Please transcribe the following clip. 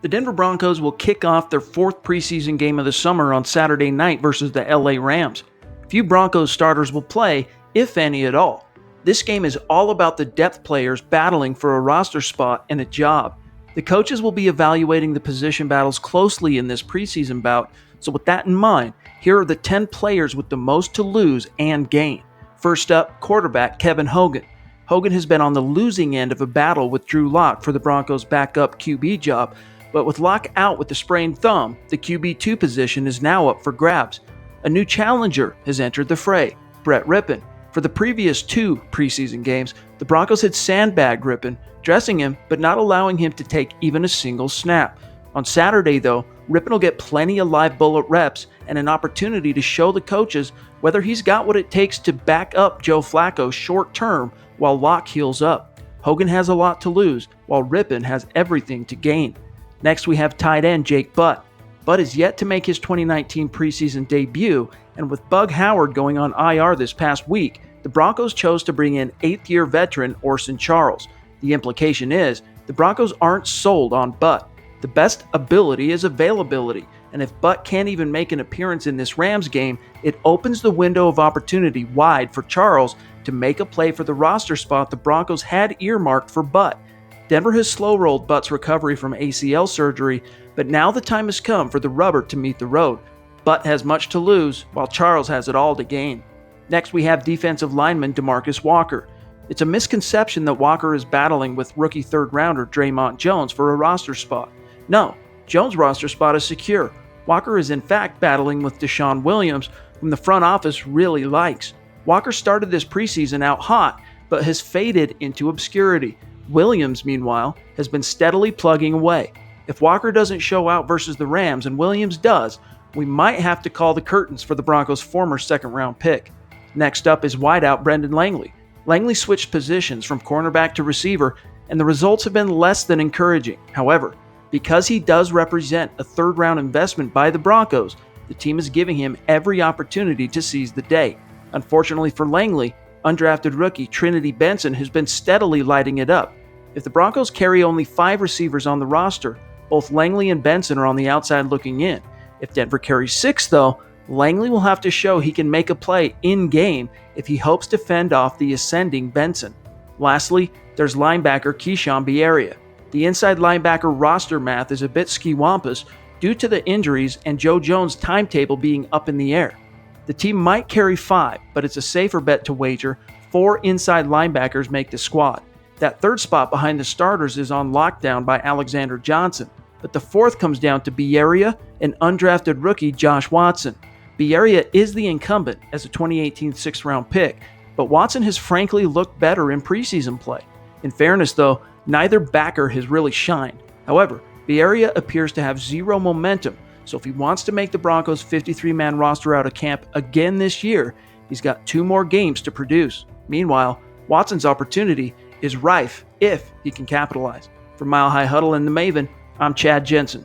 The Denver Broncos will kick off their fourth preseason game of the summer on Saturday night versus the LA Rams. Few Broncos starters will play, if any at all. This game is all about the depth players battling for a roster spot and a job. The coaches will be evaluating the position battles closely in this preseason bout, so with that in mind, here are the 10 players with the most to lose and gain. First up, quarterback Kevin Hogan. Hogan has been on the losing end of a battle with Drew Lock for the Broncos' backup QB job, but with Lock out with a sprained thumb, the QB2 position is now up for grabs. A new challenger has entered the fray, Brett Rypien. For the previous 2 preseason games, the Broncos had sandbagged Rypien, dressing him but not allowing him to take even a single snap. On Saturday, though, Rypien will get plenty of live bullet reps and an opportunity to show the coaches whether he's got what it takes to back up Joe Flacco short term while Lock heals up. Hogan has a lot to lose, while Rypien has everything to gain. Next, we have tight end Jake Butt. Butt is yet to make his 2019 preseason debut, and with Bug Howard going on IR this past week, the Broncos chose to bring in 8th-year veteran Orson Charles. The implication is, the Broncos aren't sold on Butt. The best ability is availability, and if Butt can't even make an appearance in this Rams game, it opens the window of opportunity wide for Charles to make a play for the roster spot the Broncos had earmarked for Butt. Denver has slow-rolled Butt's recovery from ACL surgery, but now the time has come for the rubber to meet the road. Butt has much to lose, while Charles has it all to gain. Next, we have defensive lineman DeMarcus Walker. It's a misconception that Walker is battling with rookie third-rounder Draymond Jones for a roster spot. No, Jones' roster spot is secure. Walker is in fact battling with DeShawn Williams, whom the front office really likes. Walker started this preseason out hot, but has faded into obscurity. Williams, meanwhile, has been steadily plugging away. If Walker doesn't show out versus the Rams and Williams does, we might have to call the curtains for the Broncos' former second-round pick. Next up is wideout Brendan Langley. Langley switched positions from cornerback to receiver, and the results have been less than encouraging. However, because he does represent a third-round investment by the Broncos, the team is giving him every opportunity to seize the day. Unfortunately for Langley, undrafted rookie Trinity Benson has been steadily lighting it up. If the Broncos carry only 5 receivers on the roster, both Langley and Benson are on the outside looking in. If Denver carries 6, though, Langley will have to show he can make a play in-game if he hopes to fend off the ascending Benson. Lastly, there's linebacker Keishawn Bierria. The inside linebacker roster math is a bit skiwampus due to the injuries and Joe Jones' timetable being up in the air. The team might carry 5, but it's a safer bet to wager 4 inside linebackers make the squad. That third spot behind the starters is on lockdown by Alexander Johnson, but the fourth comes down to Bierria and undrafted rookie Josh Watson. Bierria is the incumbent as a 2018 6th-round pick, but Watson has frankly looked better in preseason play. In fairness, though, neither backer has really shined. However, Bierria appears to have zero momentum, so if he wants to make the Broncos' 53-man roster out of camp again this year, he's got 2 more games to produce. Meanwhile, Watson's opportunity is rife if he can capitalize. For Mile High Huddle and the Maven, I'm Chad Jensen.